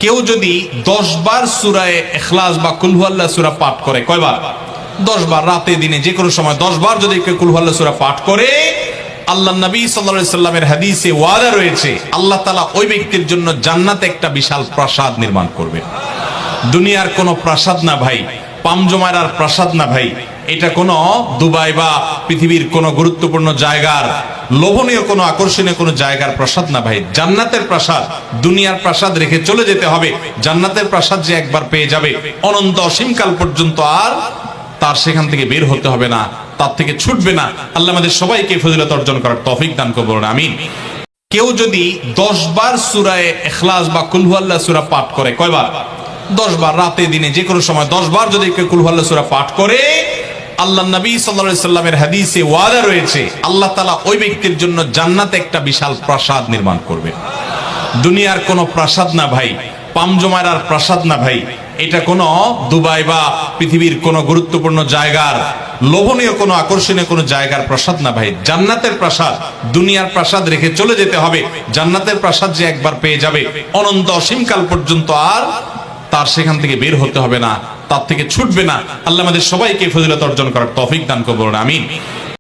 কেউ যদি 10 বার সূরা ইখলাস বা কুল হুয়াল্লাহ সূরা পাঠ করে, কয়বার? 10 বার, রাতে দিনে যে কোনো সময় 10 বার যদি কেউ কুল হুয়াল্লাহ সূরা পাঠ করে, আল্লাহ নবী সাল্লাল্লাহু আলাইহি সাল্লামের হাদিসে ওয়াদা রয়েছে আল্লাহ তাআলা ওই ব্যক্তির জন্য জান্নাতে একটা বিশাল প্রাসাদ নির্মাণ করবে। দুনিয়ার কোনো প্রাসাদ না ভাই, পামজমারার প্রাসাদ না ভাই, এটা কোনো দুবাই বা পৃথিবীর কোনো গুরুত্বপূর্ণ জায়গার লোভনীয় কোনো আকর্ষণীয় কোনো জায়গার প্রাসাদ না ভাই। জান্নাতের প্রাসাদ, দুনিয়ার প্রাসাদ রেখে চলে যেতে হবে। জান্নাতের প্রাসাদ যে একবার পেয়ে যাবে অনন্ত অসীমকাল পর্যন্ত আর তার সেখান থেকে বের হতে হবে না, তার থেকে ছুটবে না। আল্লাহ আমাদের সবাইকে ফজিলত অর্জন করার তৌফিক দান করুন, আমিন। কেউ যদি 10 বার সূরা ইখলাস বা কুল হুয়াল্লাহ সূরা পাঠ করে, কয়বার? 10 বার, রাতে দিনে যে কোনো সময় 10 বার যদি কেউ কুল হুয়াল্লাহ সূরা পাঠ করে, আল্লাহ নবী সাল্লাল্লাহু আলাইহি সাল্লামের হাদিসে ওয়াদা রয়েছে আল্লাহ তাআলা ওই ব্যক্তির জন্য জান্নাতে একটা বিশাল প্রাসাদ নির্মাণ করবে। দুনিয়ার কোনো প্রাসাদ না ভাই, পামজমারার প্রাসাদ না ভাই, এটা কোনো দুবাই বা পৃথিবীর কোনো গুরুত্বপূর্ণ জায়গার লোভনীয় কোনো আকর্ষণীয় কোনো জায়গার প্রাসাদ না ভাই। জান্নাতের প্রাসাদ, দুনিয়ার প্রাসাদ রেখে চলে যেতে হবে। জান্নাতের প্রাসাদ যে একবার পেয়ে যাবে অনন্ত অসীমকাল পর্যন্ত আর তার সেখান থেকে বের হতে হবে না, তার থেকে ছুটবে না। আল্লাহ আমাদের সবাইকে ফজিলত অর্জন করার তৌফিক দান করুন, আমিন।